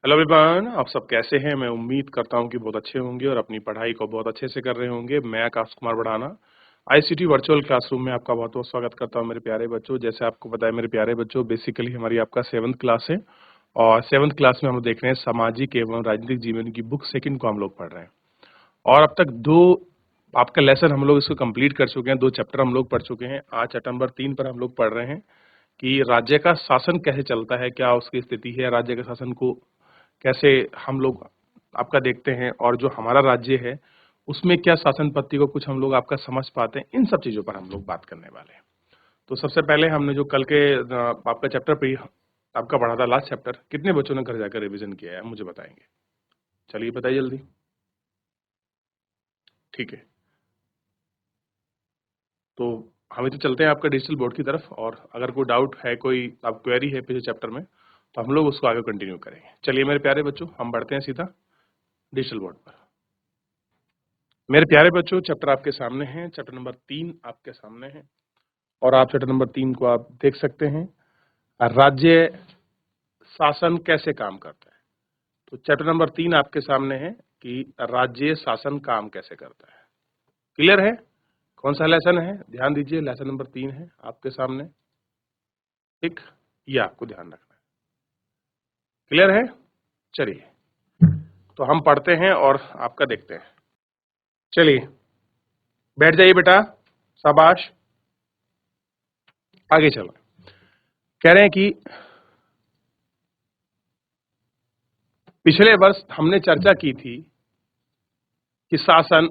Hello everyone, आप सब कैसे हैं। मैं उम्मीद करता हूं कि बहुत अच्छे होंगे और अपनी पढ़ाई को बहुत अच्छे से कर रहे होंगे। मैं आकाश कुमार बढ़ाना आईसीटी वर्चुअल क्लासरूम में आपका बहुत बहुत स्वागत करता हूं मेरे प्यारे बच्चों। जैसे आपको पता है मेरे प्यारे बच्चों, बेसिकली हमारी आपका 7th क्लास है और 7th क्लास में हम देख रहे हैं सामाजिक एवं राजनीतिक जीवन की बुक सेकंड को हम लोग पढ़ रहे हैं। और अब तक दो आपका लेसन हम लोग इसको कंप्लीट कर चुके हैं, 2 चैप्टर हम लोग पढ़ चुके हैं। आज चैप्टर नंबर 3 पर हम लोग पढ़ रहे हैं कि राज्य का शासन कैसे चलता है, क्या उसकी स्थिति है, राज्य के शासन को कैसे हम लोग आपका देखते हैं और जो हमारा राज्य है उसमें क्या शासन पद्धति को कुछ हम लोग आपका समझ पाते हैं। इन सब चीजों पर हम लोग बात करने वाले हैं। तो सबसे पहले हमने जो कल के आपका चैप्टर पे आपका पढ़ा था, लास्ट चैप्टर, कितने बच्चों ने घर जाकर रिवीजन किया है मुझे बताएंगे। चलिए बताइए जल्दी। ठीक है, तो हम तो चलते हैं आपका डिजिटल बोर्ड की तरफ, और अगर कोई डाउट है, कोई आप क्वेरी है पिछले चैप्टर में, तो हम लोग उसको आगे कंटिन्यू करेंगे। चलिए मेरे प्यारे बच्चों, हम बढ़ते हैं सीधा डिजिटल बोर्ड पर। मेरे प्यारे बच्चों, चैप्टर आपके सामने है, चैप्टर नंबर 3 आपके सामने है और आप चैप्टर नंबर 3 को आप देख सकते हैं, राज्य शासन कैसे काम करता है। तो चैप्टर नंबर 3 आपके सामने है कि राज्य शासन काम कैसे करता है। क्लियर है? कौन सा लेसन है? ध्यान दीजिए, लेसन नंबर 3 है आपके सामने। ठीक, ये आपको ध्यान रखना है। क्लियर है? चलिए तो हम पढ़ते हैं और आपका देखते हैं। चलिए बैठ जाइए बेटा, शाबाश। आगे चलो। कह रहे हैं कि पिछले वर्ष हमने चर्चा की थी कि शासन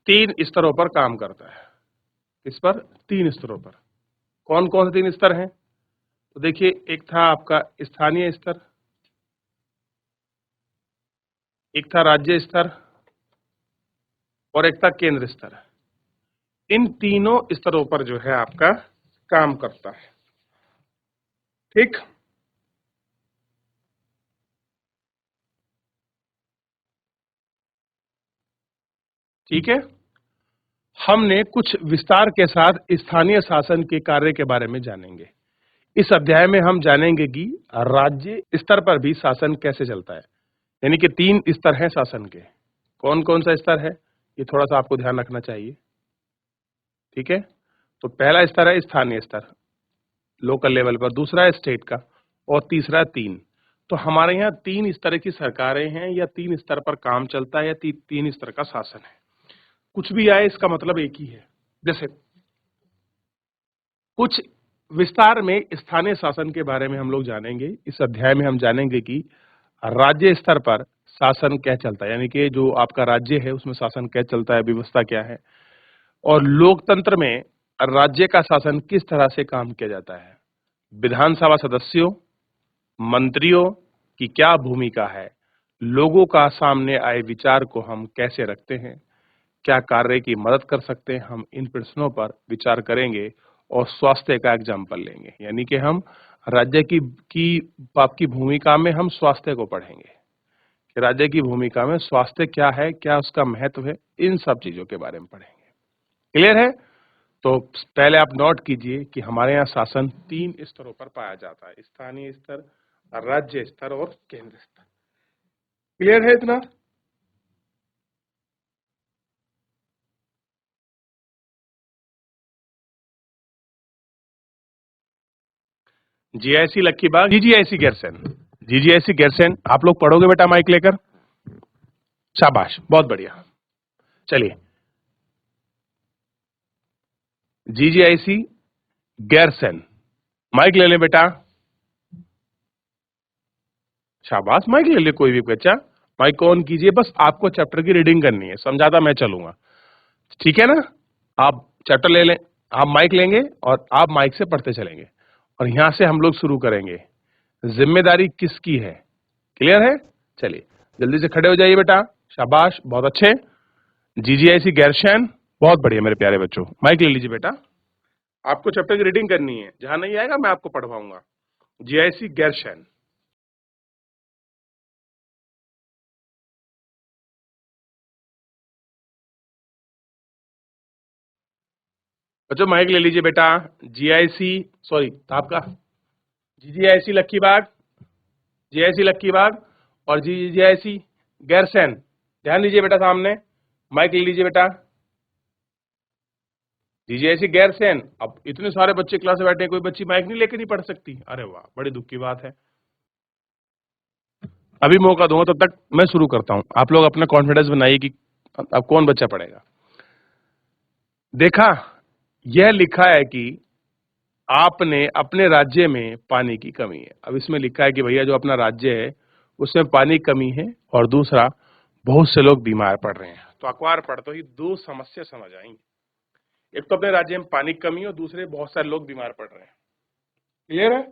3 स्तरों पर काम करता है। इस पर 3 स्तरों पर। कौन कौन से 3 स्तर हैं? तो देखिए, एक था आपका स्थानीय स्तर, एक था राज्य स्तर और एक था केंद्र स्तर। इन तीनों स्तरों पर जो है आपका काम करता है। ठीक, ठीक है। हमने कुछ विस्तार के साथ स्थानीय शासन के कार्य के बारे में जानेंगे। इस अध्याय में हम जानेंगे कि राज्य स्तर पर भी शासन कैसे चलता है। यानी कि 3 स्तर हैं शासन के। कौन कौन सा स्तर है, ये थोड़ा सा आपको ध्यान रखना चाहिए। ठीक है, तो पहला स्तर है स्थानीय स्तर, लोकल लेवल पर, दूसरा है स्टेट का, और तीसरा है 3। तो हमारे यहाँ 3 स्तर की सरकारें हैं, या 3 स्तर पर काम चलता है, या 3 स्तर का शासन है। कुछ भी आए, इसका मतलब एक ही है। जैसे कुछ विस्तार में स्थानीय शासन के बारे में हम लोग जानेंगे। इस अध्याय में हम जानेंगे कि राज्य स्तर पर शासन क्या चलता है, यानी कि जो आपका राज्य है उसमें शासन क्या चलता है, व्यवस्था क्या है, और लोकतंत्र में राज्य का शासन किस तरह से काम किया जाता है। विधानसभा सदस्यों, मंत्रियों की क्या भूमिका है, लोगों का सामने आए विचार को हम कैसे रखते हैं, क्या कार्य की मदद कर सकते हैं, हम इन प्रश्नों पर विचार करेंगे। और स्वास्थ्य का एग्जाम्पल लेंगे, यानी कि हम राज्य की आपकी भूमिका में हम स्वास्थ्य को पढ़ेंगे कि राज्य की भूमिका में स्वास्थ्य क्या है, क्या उसका महत्व है, इन सब चीजों के बारे में पढ़ेंगे। क्लियर है? तो पहले आप नोट कीजिए कि हमारे यहाँ शासन 3 स्तरों पर पाया जाता है, स्थानीय स्तर, राज्य स्तर और केंद्र स्तर। क्लियर है इतना? जीआईसी लक्की बाग, जीजीआईसी गैरसैंण, जीजीआईसी गैरसैंण, आप लोग पढ़ोगे बेटा माइक लेकर? शाबाश, बहुत बढ़िया। चलिए, जीजीआईसी गैरसैंण, माइक ले लें बेटा। शाबाश, माइक ले ले कोई भी बच्चा। माइक ऑन कीजिए, बस आपको चैप्टर की रीडिंग करनी है, समझाता मैं चलूंगा। ठीक है ना? आप चैप्टर ले लें, आप माइक लेंगे और आप माइक से पढ़ते चलेंगे, और यहां से हम लोग शुरू करेंगे। जिम्मेदारी किसकी है? क्लियर है? चलिए जल्दी से खड़े हो जाइए बेटा। शाबाश, बहुत अच्छे। जीजीआईसी गैरसैंण, बहुत बढ़िया मेरे प्यारे बच्चों। माइक ले लीजिए बेटा, आपको चैप्टर की रीडिंग करनी है, जहां नहीं आएगा मैं आपको पढ़वाऊंगा। जीआईसी गैरसैंण। बच्चों माइक ले लीजिए बेटा। जीआईसी, सॉरी आपका जीजीआईसी लक्की बाग, जीआईसी लक्की बाग और GGIC गैरसैंण, ध्यान दीजिए बेटा, सामने माइक ले लीजिए बेटा। GGIC गैरसैंण, अब इतने सारे बच्चे क्लास में बैठे हैं, कोई बच्ची माइक नहीं लेके नहीं पढ़ सकती? अरे वाह, बड़ी दुख की बात है। अभी मौका दूंगा, तब तक मैं शुरू करता हूं। आप लोग अपना कॉन्फिडेंस बनाइए कि अब कौन बच्चा पढ़ेगा। देखा, यह लिखा है कि आपने अपने राज्य में पानी की कमी है। अब इसमें लिखा है कि भैया जो अपना राज्य है उसमें पानी की कमी है, और दूसरा बहुत से लोग बीमार पड़ रहे हैं। तो अखबार पढ़ते ही दो समस्या समझ आएंगी, एक तो अपने राज्य में पानी की कमी है और दूसरे बहुत सारे लोग बीमार पड़ रहे हैं। क्लियर है?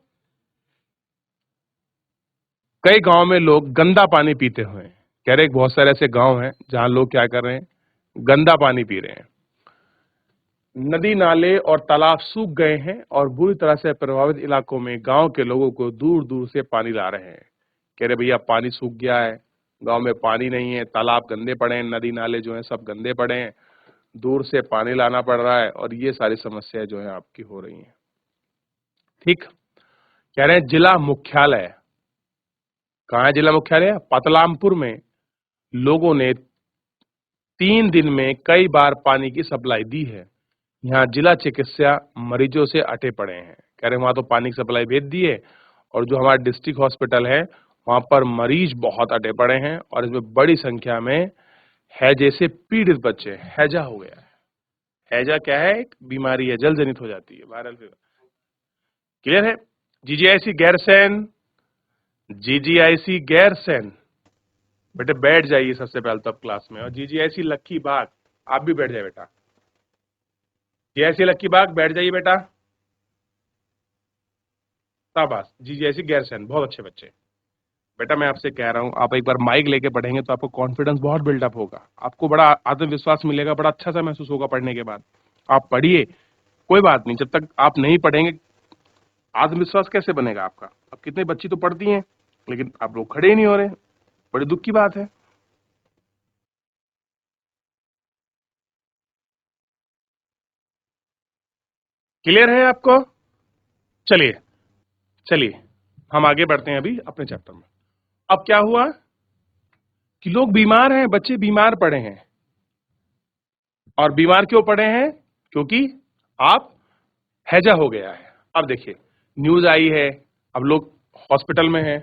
कई गांव में लोग गंदा पानी पीते हुए हैं। कह रहे बहुत सारे ऐसे गांव हैं जहां लोग क्या कर रहे हैं, गंदा पानी पी रहे हैं। नदी नाले और तालाब सूख गए हैं और बुरी तरह से प्रभावित इलाकों में गांव के लोगों को दूर दूर से पानी ला रहे हैं। कह रहे भैया पानी सूख गया है, गांव में पानी नहीं है, तालाब गंदे पड़े हैं, नदी नाले जो हैं सब गंदे पड़े हैं, दूर से पानी लाना पड़ रहा है, और ये सारी समस्याएं जो है आपकी हो रही हैं। ठीक, कह रहे हैं जिला मुख्यालय, कहाँ है जिला मुख्यालय? पतलामपुर में लोगों ने 3 दिन में कई बार पानी की सप्लाई दी है। यहाँ जिला चिकित्सा मरीजों से अटे पड़े हैं। कह रहे वहां तो पानी की सप्लाई भेज दी है, और जो हमारा डिस्ट्रिक्ट हॉस्पिटल है वहां पर मरीज बहुत अटे पड़े हैं, और इसमें बड़ी संख्या में हैजे से पीड़ित बच्चे, हैजा हो गया है। हैजा क्या है? एक बीमारी है, जल जनित हो जाती है, वायरल फीवर। क्लियर है? GGIC गैरसैंण, GGIC गैरसैंण, बेटे बैठ जाइए सबसे पहले तब क्लास में। और GGIC लक्की बाग, आप भी बैठ जाए बेटा। GGIC लक्की बाग, बैठ जाइए बेटा। शाबाश, GGIC गैरसैंण, बहुत अच्छे बच्चे। बेटा मैं आपसे कह रहा हूं, आप एक बार माइक लेके पढ़ेंगे तो आपको कॉन्फिडेंस बहुत बिल्डअप होगा, आपको बड़ा आत्मविश्वास मिलेगा, बड़ा अच्छा सा महसूस होगा पढ़ने के बाद। आप पढ़िए, कोई बात नहीं, जब तक आप नहीं पढ़ेंगे आत्मविश्वास कैसे बनेगा आपका? अब कितने बच्ची तो पढ़ती हैं, लेकिन आप लोग खड़े ही नहीं हो रहे, बड़ी दुख की बात है। क्लियर है आपको? चलिए चलिए, हम आगे बढ़ते हैं अभी अपने चैप्टर में। अब क्या हुआ कि लोग बीमार हैं, बच्चे बीमार पड़े हैं। और बीमार क्यों पड़े हैं? क्योंकि आप हैजा हो गया है। अब देखिए, न्यूज आई है, अब लोग हॉस्पिटल में हैं।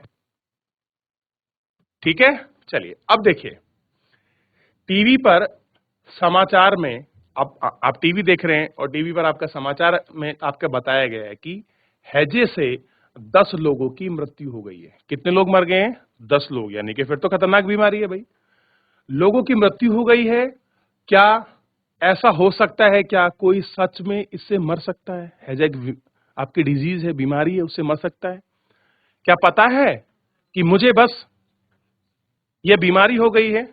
ठीक है, चलिए अब देखिए, टीवी पर समाचार में, आप टीवी देख रहे हैं और टीवी पर आपका समाचार में आपका बताया गया है कि हैजे से 10 लोगों की मृत्यु हो गई है। कितने लोग मर गए हैं? 10 लोग, यानी कि फिर तो खतरनाक बीमारी है भाई। लोगों की मृत्यु हो गई है। क्या ऐसा हो सकता है? क्या कोई सच में इससे मर सकता है? हैजा आपकी डिजीज है, बीमारी है, उससे मर सकता है? क्या पता है कि मुझे बस ये बीमारी हो गई है?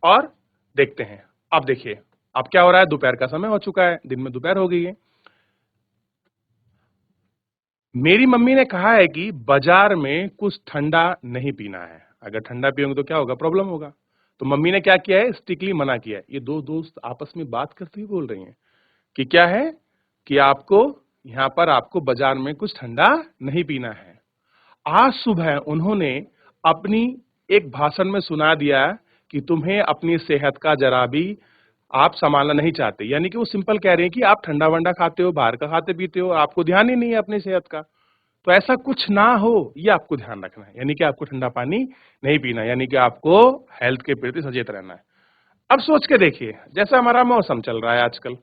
और देखते हैं। अब देखिए, अब क्या हो रहा है, दोपहर का समय हो चुका है, दिन में दोपहर हो गई है। मेरी मम्मी ने कहा है कि बाजार में कुछ ठंडा नहीं पीना है, अगर ठंडा पियोगे तो क्या होगा, प्रॉब्लम होगा। तो मम्मी ने क्या किया है, स्ट्रिक्टली मना किया है। ये दो दोस्त आपस में बात करते हुए बोल रही हैं कि क्या है कि आपको यहां पर आपको बाजार में कुछ ठंडा नहीं पीना है। आज सुबह उन्होंने अपनी एक भाषण में सुना दिया कि तुम्हें अपनी सेहत का जरा भी आप संभालना नहीं चाहते, यानी कि वो सिंपल कह रहे हैं कि आप ठंडा वंडा खाते हो, बाहर का खाते पीते हो, आपको ध्यान ही नहीं है अपनी सेहत का। तो ऐसा कुछ ना हो, ये आपको ध्यान रखना है, यानी कि आपको ठंडा पानी नहीं पीना, यानी कि आपको हेल्थ के प्रति सचेत रहना है। अब सोच के देखिए, जैसा हमारा मौसम चल रहा है आजकल,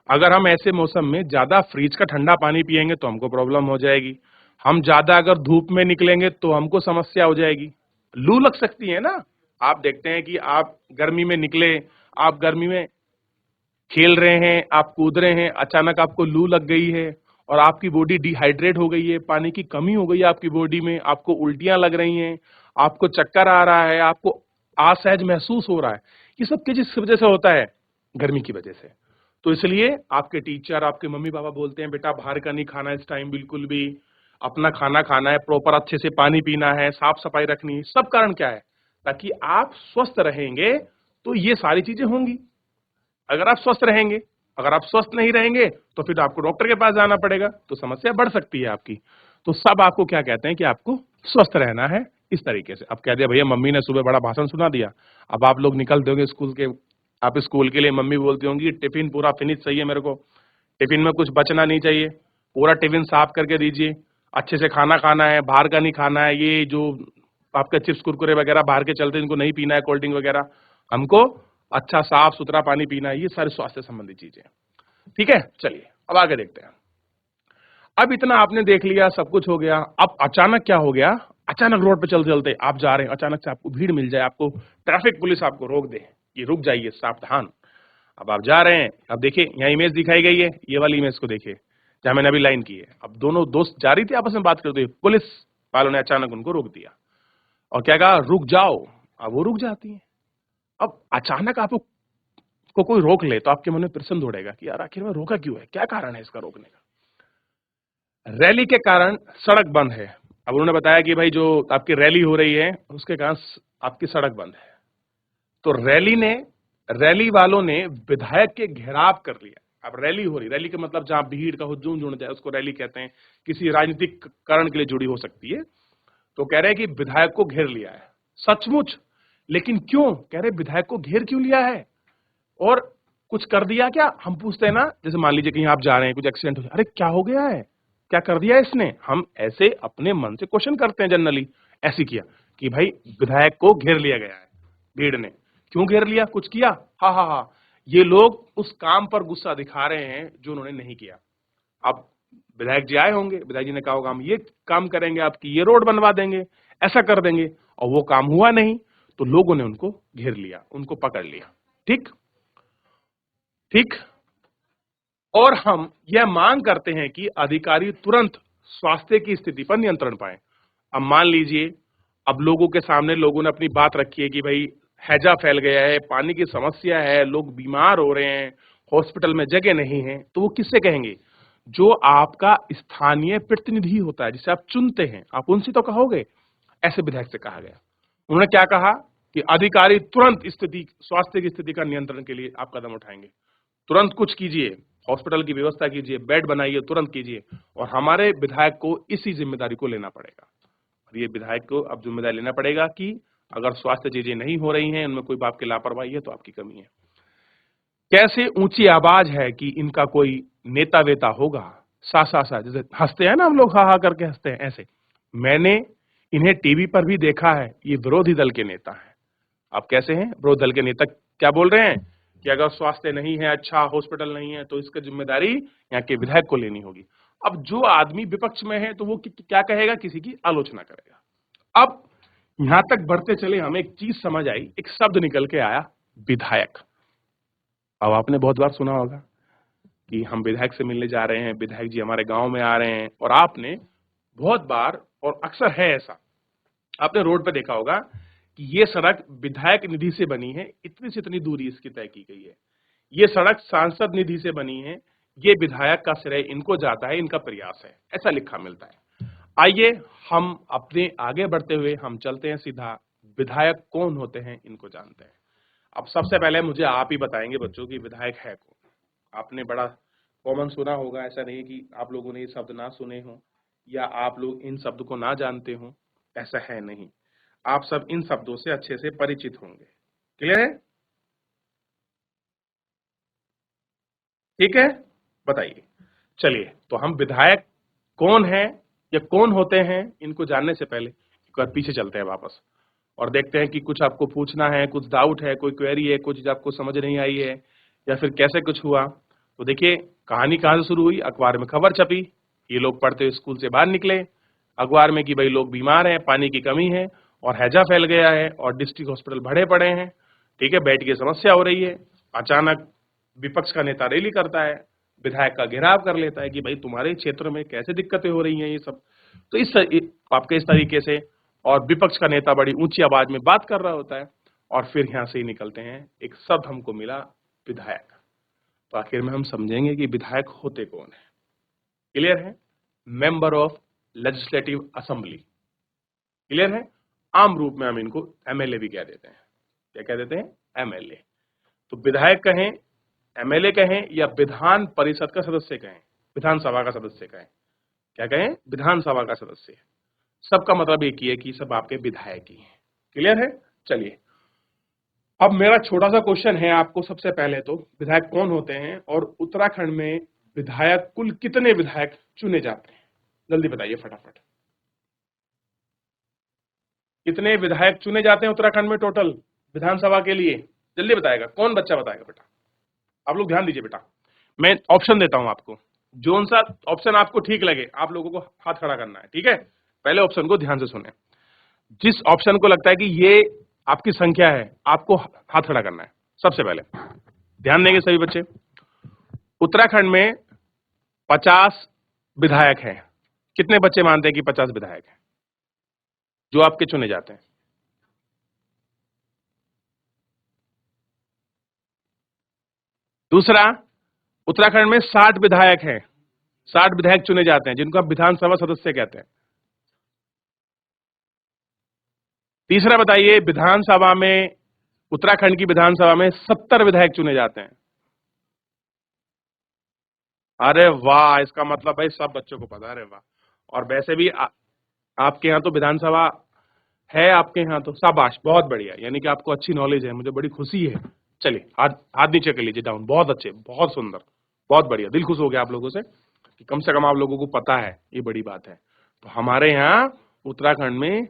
अगर हम ऐसे मौसम में ज्यादा फ्रिज का ठंडा पानी पिएंगे तो हमको प्रॉब्लम हो जाएगी। हम ज्यादा अगर धूप में निकलेंगे तो हमको समस्या हो जाएगी, लू लग सकती है ना। आप देखते हैं कि आप गर्मी में निकले, आप गर्मी में खेल रहे हैं, आप कूद रहे हैं, अचानक आपको लू लग गई है और आपकी बॉडी डिहाइड्रेट हो गई है, पानी की कमी हो गई है आपकी बॉडी में, आपको उल्टियां लग रही हैं, आपको चक्कर आ रहा है, आपको असहज महसूस हो रहा है। ये सब किस वजह से होता है? गर्मी की वजह से। तो इसलिए आपके टीचर, आपके मम्मी पापा बोलते हैं बेटा बाहर का नहीं खाना इस टाइम, बिल्कुल भी अपना खाना खाना है, प्रॉपर अच्छे से पानी पीना है, साफ सफाई रखनी है। सब कारण क्या है? ताकि आप स्वस्थ रहेंगे तो ये सारी चीजें होंगी। अगर आप स्वस्थ रहेंगे, अगर आप स्वस्थ नहीं रहेंगे तो फिर आपको डॉक्टर के पास जाना पड़ेगा, तो समस्या बढ़ सकती है आपकी। तो सब आपको क्या कहते हैं कि आपको स्वस्थ रहना है, इस तरीके से। अब कह दिया भैया मम्मी ने सुबह बड़ा भाषण सुना दिया, अब आप लोग निकलते होंगे स्कूल के, आप स्कूल के लिए मम्मी बोलती होंगी टिफिन पूरा फिनिश चाहिए मेरे को, टिफिन में कुछ बचना नहीं चाहिए, पूरा टिफिन साफ करके दीजिए, अच्छे से खाना खाना है, बाहर का नहीं खाना है, ये जो आपके चिप्स कुरकुरे वगैरह बाहर के चलते हैं इनको नहीं पीना है, कोल्ड ड्रिंक वगैरह, हमको अच्छा साफ सुथरा पानी पीना है, ये सारे स्वास्थ्य संबंधी चीजें। ठीक है, चलिए अब आगे देखते हैं। अब इतना आपने देख लिया, सब कुछ हो गया, अब अचानक क्या हो गया, अचानक रोड पे चलते चलते आप जा रहे हैं, अचानक से आपको भीड़ मिल जाए, आपको ट्रैफिक पुलिस आपको रोक दे कि रुक जाइए सावधान। अब आप जा रहे हैं, अब देखिए यहाँ इमेज दिखाई गई है, ये वाली इमेज को देखिए जहां मैंने अभी लाइन की है। अब दोनों दोस्त जा रही थी आपस में बात करते हुए, पुलिस वालों ने अचानक उनको रोक दिया और क्या कहा, रुक जाओ। अब वो रुक जाती है। अब अचानक आपको कोई रोक ले तो आपके मन में प्रश्न दौड़ेगा कि यार आखिर में रोका क्यों है, क्या कारण है इसका रोकने का। रैली के कारण सड़क बंद है। अब उन्होंने बताया कि भाई जो आपकी रैली हो रही है उसके कारण आपकी सड़क बंद है। तो रैली वालों ने विधायक के घेराव कर लिया। अब रैली हो रही, रैली का मतलब जहां भीड़ का हुजूम जुड़ जाए उसको रैली कहते हैं, किसी राजनीतिक कारण के लिए जुड़ी हो सकती है। तो कह रहे हैं कि विधायक को घेर लिया है। सचमुच, लेकिन क्यों कह रहे विधायक को घेर क्यों लिया है, और कुछ कर दिया क्या, हम पूछते हैं ना, जैसे मान लीजिए कहीं आप जा रहे हैं, कुछ एक्सीडेंट हो जाए, अरे क्या हो गया है, क्या कर दिया इसने, हम ऐसे अपने मन से क्वेश्चन करते हैं जनरली। ऐसी किया कि भाई विधायक को घेर लिया गया है भीड़ ने, क्यों घेर लिया, कुछ किया, हा हा हा, ये लोग उस काम पर गुस्सा दिखा रहे हैं जो उन्होंने नहीं किया। अब विधायक जी आए होंगे, विधायक जी ने कहा होगा हम ये काम करेंगे, आपकी ये रोड बनवा देंगे, ऐसा कर देंगे, और वो काम हुआ नहीं, तो लोगों ने उनको घेर लिया, उनको पकड़ लिया। ठीक ठीक, और हम यह मांग करते हैं कि अधिकारी तुरंत स्वास्थ्य की स्थिति पर नियंत्रण पाएं। अब मान लीजिए, अब लोगों के सामने लोगों ने अपनी बात रखी है कि भाई हैजा फैल गया है, पानी की समस्या है, लोग बीमार हो रहे हैं, हॉस्पिटल में जगह नहीं है, तो वो किससे कहेंगे, जो आपका स्थानीय प्रतिनिधि होता है, जिसे आप चुनते हैं, आप उनसे तो कहोगे। ऐसे विधायक से कहा गया। उन्होंने क्या कहा कि अधिकारी तुरंत स्थिति, स्वास्थ्य की स्थिति का नियंत्रण के लिए आप कदम उठाएंगे, तुरंत कुछ कीजिए, हॉस्पिटल की व्यवस्था कीजिए, बेड बनाइए, तुरंत कीजिए, और हमारे विधायक को इसी जिम्मेदारी को लेना पड़ेगा। और ये विधायक को अब जिम्मेदारी लेना पड़ेगा कि अगर स्वास्थ्य चीजें नहीं हो रही हैं, उनमें कोई आपकी लापरवाही है, तो आपकी कमी है। कैसे ऊंची आवाज है कि इनका कोई नेता वेता होगा, सा सा, जैसे हंसते हैं ना हम लोग, हा हा करके हंसते हैं, ऐसे मैंने इन्हें टीवी पर भी देखा है, ये विरोधी दल के नेता हैं। आप कैसे हैं, विरोधी दल के नेता क्या बोल रहे हैं कि अगर स्वास्थ्य नहीं है, अच्छा हॉस्पिटल नहीं है, तो इसकी जिम्मेदारी यहाँ के विधायक को लेनी होगी। अब जो आदमी विपक्ष में है तो वो क्या कहेगा, किसी की आलोचना करेगा। अब यहां तक बढ़ते चले, हमें एक चीज समझ आई, एक शब्द निकल के आया, विधायक। अब आपने बहुत बार सुना होगा कि हम विधायक से मिलने जा रहे हैं, विधायक जी हमारे गांव में आ रहे हैं, और आपने बहुत बार, और अक्सर है ऐसा, आपने रोड पे देखा होगा कि ये सड़क विधायक निधि से बनी है, इतनी से इतनी दूरी इसकी तय की गई है, ये सड़क सांसद निधि से बनी है, ये विधायक का श्रेय इनको जाता है, इनका प्रयास है, ऐसा लिखा मिलता है। आइए हम अपने आगे बढ़ते हुए हम चलते हैं सीधा, विधायक कौन होते हैं इनको जानते हैं। अब सबसे पहले मुझे आप ही बताएंगे बच्चों की विधायक है कौन। आपने बड़ा कॉमन सुना होगा, ऐसा नहीं कि आप लोगों ने ये शब्द ना सुने हो या आप लोग इन शब्द को ना जानते हो, ऐसा है नहीं, आप सब इन शब्दों से अच्छे से परिचित होंगे। क्लियर है, ठीक है, बताइए। चलिए, तो हम विधायक कौन है या कौन होते हैं, इनको जानने से पहले एक बार पीछे चलते हैं वापस, और देखते हैं कि कुछ आपको पूछना है, कुछ डाउट है, कोई क्वेरी है, कुछ आपको समझ नहीं आई है, या फिर कैसे कुछ हुआ। तो देखिए, कहानी कहां से शुरू हुई, अखबार में खबर छपी, ये लोग पढ़ते हुए स्कूल से बाहर निकले, अखबार में कि भाई लोग बीमार हैं, पानी की कमी है, और हैजा फैल गया है, और डिस्ट्रिक्ट हॉस्पिटल भरे पड़े हैं, ठीक है, बेड की समस्या हो रही है। अचानक विपक्ष का नेता रैली करता है, विधायक का घेराव कर लेता है कि भाई तुम्हारे क्षेत्र में कैसे दिक्कतें हो रही हैं ये सब। तो आपके इस तरीके से, और विपक्ष का नेता बड़ी ऊंची आवाज में बात कर रहा होता है, और फिर यहां से ही निकलते हैं, एक शब्द हमको मिला, विधायक। तो आखिर में हम समझेंगे कि विधायक होते कौन है। क्लियर है, member of legislative assembly. Clear है, आम रूप में हम इनको एमएलए भी कह देते हैं। क्या कह देते हैं, एमएलए। तो विधायक कहें, एमएलए कहें, या विधान परिषद का सदस्य कहें, विधानसभा का सदस्य कहें, क्या कहें, विधानसभा का सदस्य। सबका मतलब एक ही है कि सब आपके विधायक ही हैं। क्लियर है? चलिए, अब मेरा छोटा सा क्वेश्चन है आपको। सबसे पहले तो विधायक कौन होते हैं और उत्तराखंड में विधायक, कुल कितने विधायक चुने जाते हैं? जल्दी बताइए फटाफट। कितने विधायक चुने जाते हैं उत्तराखंड में टोटल विधानसभा के लिए? जल्दी बताएगा, कौन बच्चा बताएगा बेटा? आप लोग ध्यान दीजिए बेटा, मैं ऑप्शन देता हूं आपको। जोन सा ऑप्शन आपको ठीक लगे आप लोगों को हाथ खड़ा करना है, ठीक है? पहले ऑप्शन को ध्यान से सुने। जिस ऑप्शन को लगता है कि ये आपकी संख्या है, आपको हाथ खड़ा करना है। सबसे पहले ध्यान देंगे सभी बच्चे। उत्तराखंड में 50 विधायक हैं। कितने बच्चे मानते हैं कि 50 विधायक हैं जो आपके चुने जाते हैं? दूसरा, उत्तराखंड में 60 विधायक हैं। 60 विधायक चुने जाते हैं जिनको आप विधानसभा सदस्य कहते हैं। तीसरा बताइए, विधानसभा में, उत्तराखंड की विधानसभा में 70 विधायक चुने जाते हैं। अरे वाह, इसका मतलब भाई सब बच्चों को पता है। अरे वाह। और वैसे भी आपके यहाँ तो विधानसभा है, आपके यहाँ तो शाबाश, बहुत बढ़िया, यानी कि आपको अच्छी नॉलेज है, मुझे बड़ी खुशी है। चलिए, हाथ हाथ नीचे कर लीजिए, डाउन। बहुत अच्छे, बहुत सुंदर, बहुत बढ़िया, दिल खुश हो गया आप लोगों से कि कम से कम आप लोगों को पता है, ये बड़ी बात है। तो हमारे यहाँ उत्तराखंड में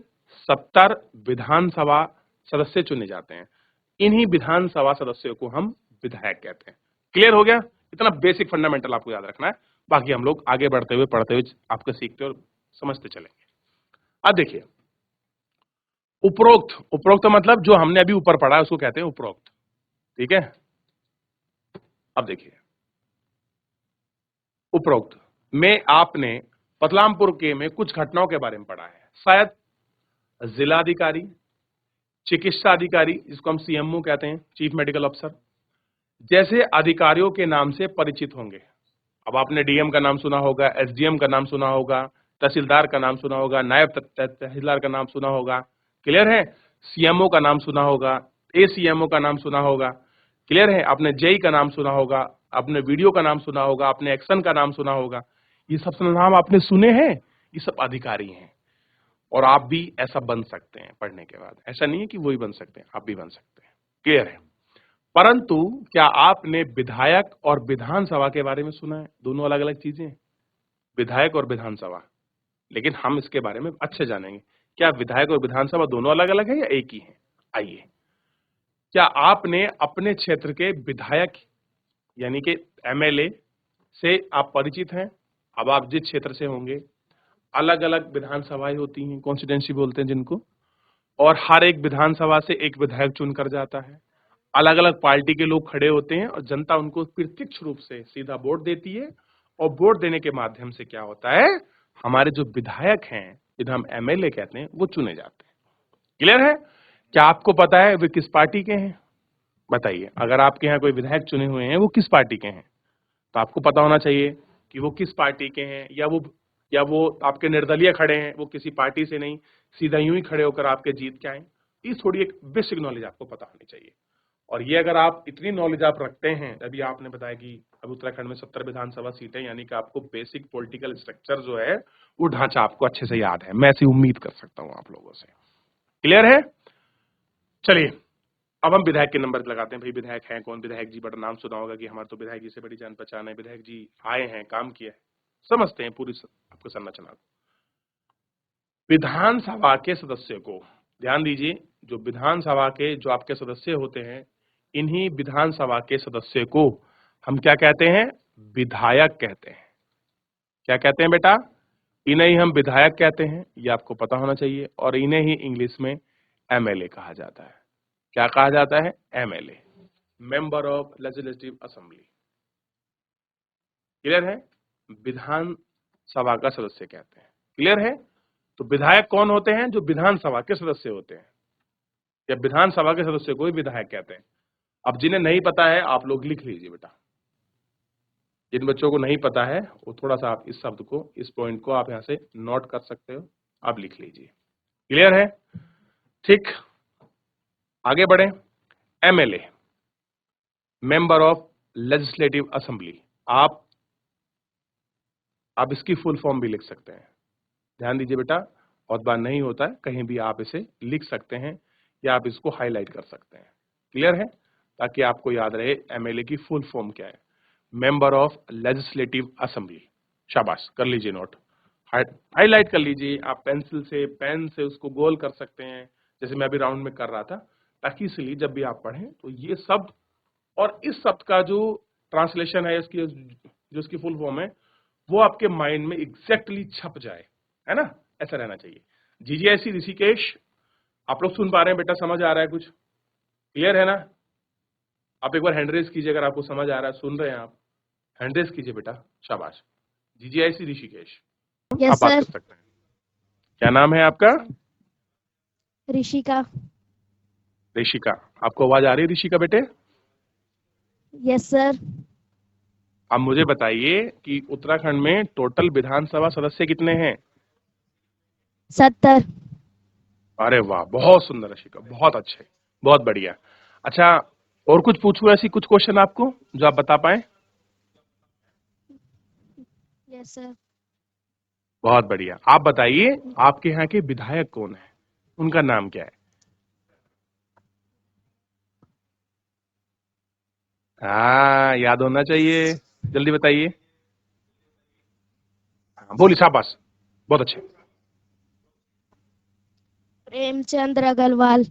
70 विधानसभा सदस्य चुने जाते हैं। इन्हीं विधानसभा सदस्यों को हम विधायक कहते हैं। क्लियर हो गया? इतना बेसिक फंडामेंटल आपको याद रखना है, बाकी हम लोग आगे बढ़ते हुए पढ़ते हुए आपको सीखते और समझते चलेंगे। अब देखिए, उपरोक्त, उपरोक्त मतलब जो हमने अभी ऊपर पढ़ा है उसको कहते हैं उपरोक्त, ठीक है? अब देखिए, उपरोक्त में आपने बदलामपुर के में कुछ घटनाओं के बारे में पढ़ा है शायद। जिलाधिकारी, चिकित्सा अधिकारी जिसको हम सीएमओ कहते हैं, चीफ मेडिकल ऑफिसर, जैसे अधिकारियों के नाम से परिचित होंगे। अब आपने डीएम का नाम सुना होगा, एसडीएम का नाम सुना होगा, तहसीलदार का नाम सुना होगा, नायब तहसीलदार का नाम सुना होगा। क्लियर है? सीएमओ का नाम सुना होगा, एसीएमओ का नाम सुना होगा। क्लियर है? आपने जेई का नाम सुना होगा, आपने वीडियो का नाम सुना होगा, आपने एक्शन का नाम सुना होगा। ये सब नाम आपने सुने हैं, ये सब अधिकारी हैं। और आप भी ऐसा बन सकते हैं पढ़ने के बाद। ऐसा नहीं है कि वही बन सकते हैं, आप भी बन सकते हैं। क्लियर है? परंतु क्या आपने विधायक और विधानसभा के बारे में सुना है? दोनों अलग अलग चीजें हैं, विधायक और विधानसभा। लेकिन हम इसके बारे में अच्छे जानेंगे। क्या विधायक और विधानसभा दोनों अलग अलग है या एक ही है? आइए, क्या आपने अपने क्षेत्र के विधायक यानी कि एमएलए से आप परिचित हैं? अब आप जिस क्षेत्र से होंगे, अलग अलग विधानसभाएं होती हैं, कॉन्स्टिट्यूंसी बोलते हैं जिनको, और हर एक विधानसभा से एक विधायक चुनकर जाता है। अलग अलग पार्टी के लोग खड़े होते हैं और जनता उनको प्रत्यक्ष रूप से सीधा वोट देती है। और वोट देने के माध्यम से क्या होता है, हमारे जो विधायक हैं, जिन्हें हम एमएलए कहते हैं, वो चुने जाते हैं। क्लियर है? क्या आपको पता है वे किस पार्टी के हैं? बताइए, अगर आपके यहाँ कोई विधायक चुने हुए हैं, वो किस पार्टी के हैं? तो आपको पता होना चाहिए कि वो किस पार्टी के हैं, या वो आपके निर्दलीय खड़े हैं, वो किसी पार्टी से नहीं, सीधा यूं ही खड़े होकर आपके जीत के आए। ये थोड़ी एक बेसिक नॉलेज आपको पता होनी चाहिए। और ये अगर आप इतनी नॉलेज आप रखते हैं, अभी आपने बताया कि अब उत्तराखंड में 70 विधानसभा सीटें, यानी कि आपको बेसिक पॉलिटिकल स्ट्रक्चर जो है, वो ढांचा आपको अच्छे से याद है। मैं ऐसी उम्मीद कर सकता हूं आप लोगों से। क्लियर है? चलिए, अब हम विधायक के नंबर लगाते हैं। भाई विधायक हैं कौन? विधायक जी, बड़ा नाम सुना होगा कि हमारे तो विधायक जी से बड़ी जान पहचान है, विधायक जी आए हैं, काम किया है। समझते हैं पूरी आपको संरचना। विधानसभा के सदस्य को ध्यान दीजिए, जो विधानसभा के जो आपके सदस्य होते हैं, इन्हीं विधानसभा के सदस्य को हम क्या कहते हैं? विधायक कहते हैं। क्या कहते हैं बेटा? इन्हें ही हम विधायक कहते हैं, ये आपको पता होना चाहिए। और इन्हें ही इंग्लिश में एमएलए कहा जाता है। क्या कहा जाता है? MLA, member of legislative assembly. Clear है? विधान सभा का सदस्य कहते हैं। क्लियर है? तो विधायक कौन होते हैं? जो विधानसभा के सदस्य होते हैं, या विधानसभा के सदस्य को ही विधायक कहते हैं। अब जिन्हें नहीं पता है, आप लोग लिख लीजिए बेटा। जिन बच्चों को नहीं पता है, वो थोड़ा सा आप इस शब्द को, इस पॉइंट को आप यहां से नोट कर सकते हो, आप लिख लीजिए। क्लियर है? ठीक, आगे बढ़े। MLA, member of legislative assembly. आप इसकी फुल फॉर्म भी लिख सकते हैं। ध्यान दीजिए बेटा, बहुत बार नहीं होता है, कहीं भी आप इसे लिख सकते हैं या आप इसको हाईलाइट कर सकते हैं। क्लियर है? ताकि आपको याद रहे एमएलए की फुल फॉर्म क्या है। Member of legislative assembly. शाबाश, कर लीजिए नोट, हाईलाइट कर लीजिए। आप पेंसिल से, पेन से उसको गोल कर सकते हैं, जैसे मैं अभी राउंड में कर रहा था, ताकि इसलिए जब भी आप पढ़ें तो ये शब्द और इस शब्द का जो ट्रांसलेशन है, इसकी जो इसकी फुल फॉर्म है, वो आपके माइंड में एग्जैक्टली छप जाए, है ना? ऐसा रहना चाहिए। जीजीआईसी ऋषिकेश, आप लोग सुन पा रहे हैं बेटा? समझ आ रहा है कुछ? क्लियर है ना? आप एक बार हैंड रेज कीजिए अगर आपको समझ आ रहा है, सुन रहे हैं आप, हैंड रेज कीजिए बेटा। शाबाश। जीजीआईसी ऋषिकेश, यस आप बात सर। कर सकते हैं। क्या नाम है आपका? ऋषिका। ऋषिका। आपको आवाज आ रही है ऋषिका बेटे? Yes sir. अब मुझे बताइए कि उत्तराखंड में टोटल विधानसभा सदस्य कितने हैं? 70। अरे वाह, बहुत सुंदर ऋषिका, बहुत अच्छे, बहुत बढ़िया। अच्छा, और कुछ पूछूं ऐसी कुछ क्वेश्चन आपको जो आप बता पाए? Yes sir. बहुत बढ़िया। आप बताइए, आपके यहाँ के विधायक कौन है? उनका नाम क्या है? हाँ, याद होना चाहिए, जल्दी बताइए। हाँ, बोलिए, शाबाश, बहुत अच्छे। प्रेमचंद्र अग्रवाल।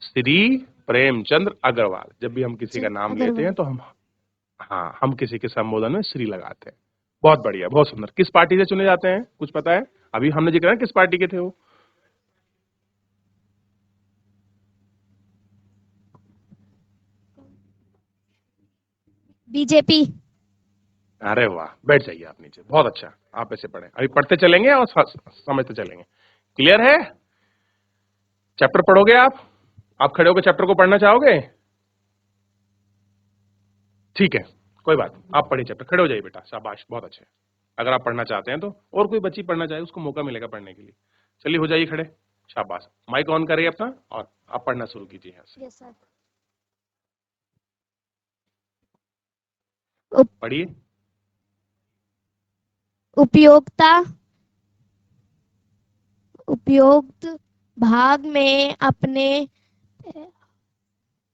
श्री प्रेमचंद्र अग्रवाल। जब भी हम किसी का नाम लेते हैं अग्रवाल। तो हम किसी के संबोधन में श्री लगाते हैं। बहुत बढ़िया, बहुत सुंदर। किस पार्टी से चुने जाते हैं, कुछ पता है? अभी हमने जिक्र किया किस पार्टी के थे वो? बीजेपी। अरे वाह, बैठ जाइए आप नीचे, बहुत अच्छा। आप ऐसे पढ़ें, अभी पढ़ते चलेंगे और समझते चलेंगे। क्लियर है? चैप्टर पढ़ोगे आप खड़े होकर चैप्टर को पढ़ना चाहोगे? ठीक है, कोई बात नहीं, आप पढ़िए चैप्टर, खड़े हो जाइए बेटा, शाबाश, बहुत अच्छे। अगर आप पढ़ना चाहते हैं तो, और कोई बच्ची पढ़ना चाहे उसको मौका मिलेगा पढ़ने के लिए। चलिए, हो जाइए खड़े, शाबाश। माइक ऑन करिए अपना और आप पढ़ना शुरू कीजिए यहाँ से। Yes sir. पढ़िए। उपयोगिता। उपयुक्त भाग में अपने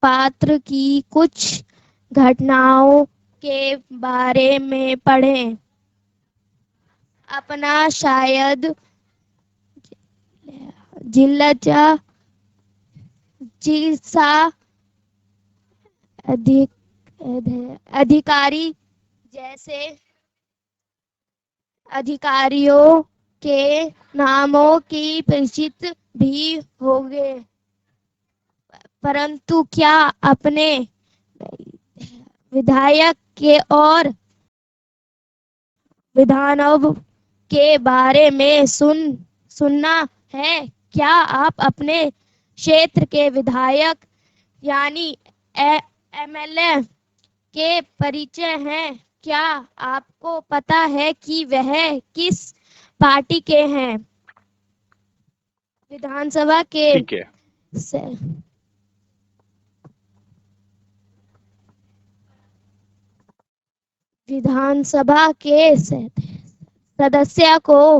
पात्र की कुछ घटनाओं के बारे में पढ़ें। अपना शायद जिल्लजा जिसा अधिकारी जैसे अधिकारियों के नामों की परिचित भी होंगे, परंतु क्या अपने विधायक के और विधानों के बारे में सुनना है? क्या आप अपने क्षेत्र के विधायक यानी एमएलए के परिचय हैं? क्या आपको पता है कि वह किस पार्टी के हैं? विधानसभा के ठीक है। विधानसभा के सदस्य को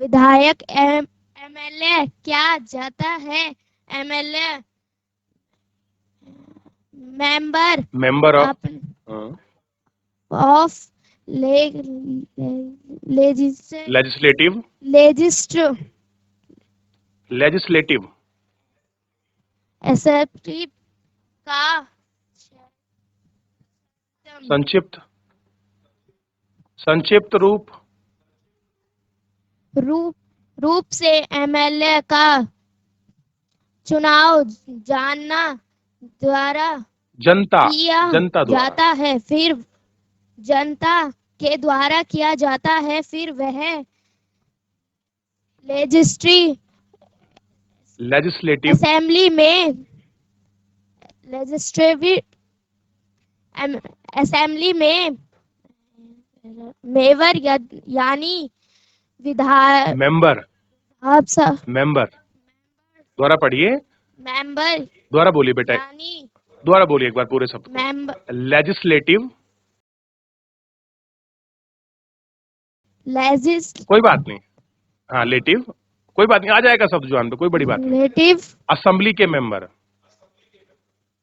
विधायक एमएलए क्या जाता है? MLA member of of legislative legislative assembly का संक्षिप्त संक्षिप्त रूप से एमएलए का चुनाव जनता किया जनता द्वारा जाता है, फिर जनता के द्वारा किया जाता है, फिर वह लेजिस्लेटिव असेंबली में असेंबली में मेवर यानी विधायक मेंबर मेंबर द्वारा पढ़िए, द्वारा बोलिए बेटा, यानी द्वारा बोलिए एक बार पूरे शब्द को। मेंबर लेजिस्लेटिव, कोई बात नहीं, हाँ लेटिव, कोई बात नहीं, आ जाएगा शब्द जुबान पे, कोई बड़ी बात नहीं। लेटिव असेंबली के मेंबर।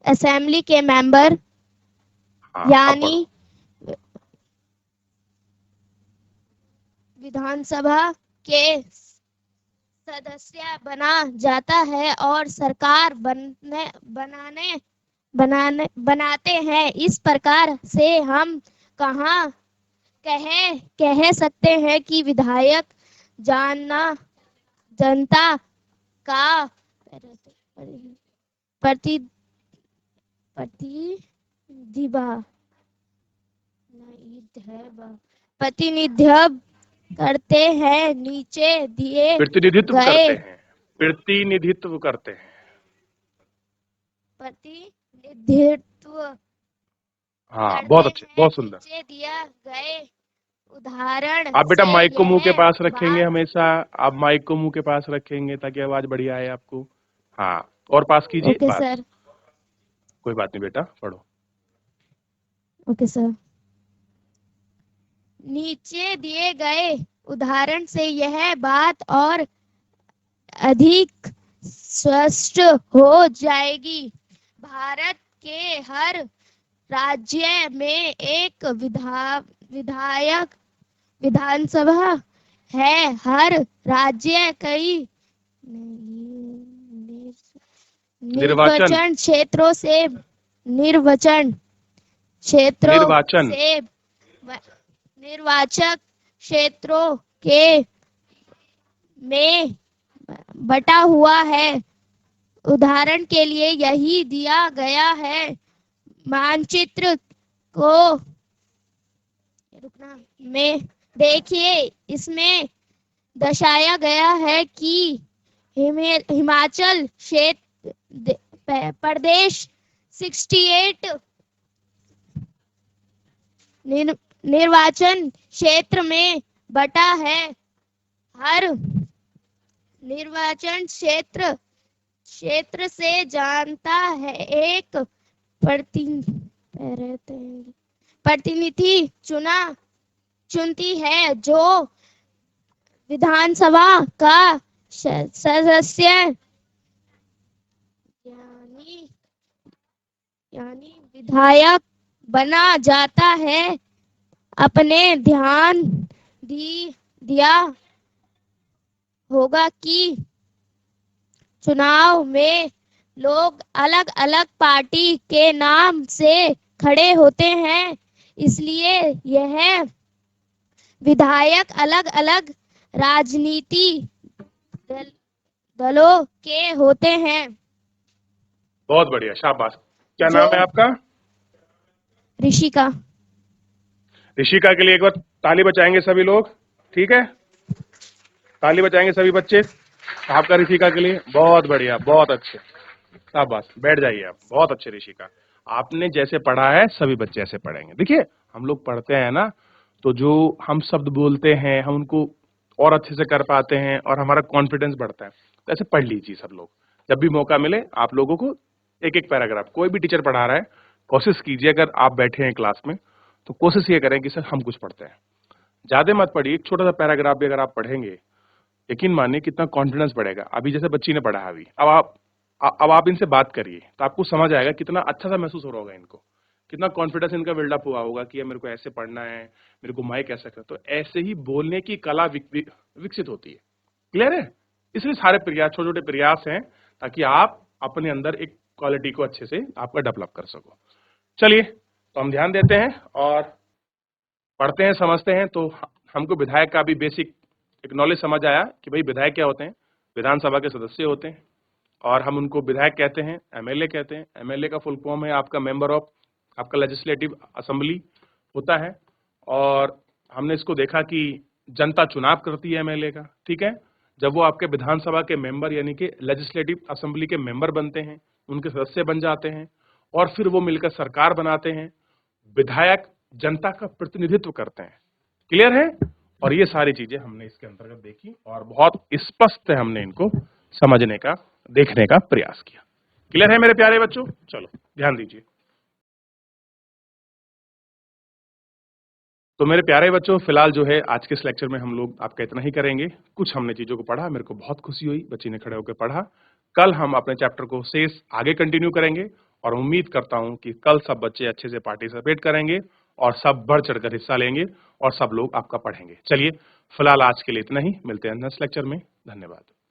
असेंबली के मेंबर हाँ अब यानी पढ़ो। विधानसभा के सदस्य बना जाता है और सरकार बनाते हैं। इस प्रकार से हम कहाँ कह सकते हैं कि विधायक जनता का प्रति प्रतिनिधित्व करते हैं। नीचे दिए प्रतिनिधित्व गए करते हैं, प्रतिनिधित्व करते हैं। प्रतिनिधित्व हाँ करते बहुत अच्छे, हैं। बहुत सुंदर। नीचे दिया गए उदाहरण आप बेटा से माइक को मुंह के यह पास रखेंगे बात हमेशा, आप माइक को मुंह के पास रखेंगे ताकि आवाज बढ़िया आए आपको। हाँ और पास कीजिए, ओके पास। सर। कोई बात नहीं बेटा, पढ़ो। Okay sir. नीचे दिए गए उदाहरण से यह बात और अधिक स्पष्ट हो जाएगी। भारत के हर राज्य में एक विधानसभा है। हर राज्य कई निर्वाचन, निर्वाचन क्षेत्रों निर्वाचन। से निर्वाचक क्षेत्रों के में बटा हुआ है। उदाहरण के लिए यही दिया गया है। मानचित्र को में देखिए, इसमें दर्शाया गया है कि हिमाचल प्रदेश 68 निर्वाचन क्षेत्र में बटा है। हर निर्वाचन क्षेत्र से जनता है एक प्रतिनिधि चुनती है, जो विधानसभा का सदस्य यानी विधायक बना जाता है। अपने ध्यान दिया होगा कि चुनाव में लोग अलग अलग पार्टी के नाम से खड़े होते हैं, इसलिए यह विधायक अलग अलग राजनीति दलों के होते हैं। बहुत बढ़िया, शाबाश। क्या जो नाम है आपका? ऋषिका। ऋषिका के लिए एक बार ताली बजाएंगे सभी लोग, ठीक है? ताली बजाएंगे सभी बच्चे आपका ऋषिका के लिए। बहुत बढ़िया, बहुत अच्छे, शाबाश। बैठ जाइए आप। बहुत अच्छे ऋषिका, आपने जैसे पढ़ा है सभी बच्चे ऐसे पढ़ेंगे। देखिए हम लोग पढ़ते हैं ना, तो जो हम शब्द बोलते हैं हम उनको और अच्छे से कर पाते हैं और हमारा कॉन्फिडेंस बढ़ता है। तो ऐसे पढ़ लीजिए सब लोग, जब भी मौका मिले आप लोगों को एक एक पैराग्राफ, कोई भी टीचर पढ़ा रहा है कोशिश कीजिए, अगर आप बैठे हैं क्लास में तो कोशिश ये करें कि सर हम कुछ पढ़ते हैं, ज्यादा मत पढ़िए। एक छोटा सा पैराग्राफ भी अगर आप पढ़ेंगे, यकीन मानिए कितना कॉन्फिडेंस बढ़ेगा। अभी जैसे बच्ची ने पढ़ा है अभी, अब आप इनसे बात करिए तो आपको समझ आएगा कितना अच्छा सा महसूस हो रहा होगा इनको, कितना कॉन्फिडेंस इनका बिल्डअप हुआ होगा कि मेरे को ऐसे पढ़ना है, मेरे को माइक ऐसा कर। तो ऐसे ही बोलने की कला विकसित होती है। क्लियर है? इसलिए सारे प्रयास, छोटे छोटे प्रयास हैं ताकि आप अपने अंदर एक क्वालिटी को अच्छे से आपका डेवलप कर सको। चलिए तो हम ध्यान देते हैं और पढ़ते हैं, समझते हैं। तो हमको विधायक का भी बेसिक एक नॉलेज समझ आया कि भाई विधायक क्या होते हैं, विधानसभा के सदस्य होते हैं और हम उनको विधायक कहते हैं, एमएलए कहते हैं। एमएलए का फुल फॉर्म है आपका मेंबर ऑफ आपका लेजिस्लेटिव असेंबली होता है। और हमने इसको देखा कि जनता चुनाव करती है एमएलए का, ठीक है? जब वो आपके विधानसभा के मेंबर यानी कि लेजिस्लेटिव असेंबली के मेंबर बनते हैं, उनके सदस्य बन जाते हैं और फिर वो मिलकर सरकार बनाते हैं। विधायक जनता का प्रतिनिधित्व करते हैं। क्लियर है? और ये सारी चीजें हमने इसके अंतर्गत देखी और बहुत स्पष्ट हमने इनको समझने का, देखने का प्रयास किया। क्लियर है मेरे प्यारे बच्चों? चलो ध्यान दीजिए। तो मेरे प्यारे बच्चों, फिलहाल जो है आज के इस लेक्चर में हम लोग आपका इतना ही करेंगे। कुछ हमने चीजों को पढ़ा, मेरे को बहुत खुशी हुई, बच्ची ने खड़े होकर पढ़ा। कल हम अपने चैप्टर को शेष आगे कंटिन्यू करेंगे और उम्मीद करता हूं कि कल सब बच्चे अच्छे से पार्टिसिपेट करेंगे और सब बढ़ चढ़कर हिस्सा लेंगे और सब लोग आपका पढ़ेंगे। चलिए, फिलहाल आज के लिए इतना ही, मिलते हैं नेक्स्ट लेक्चर में। धन्यवाद।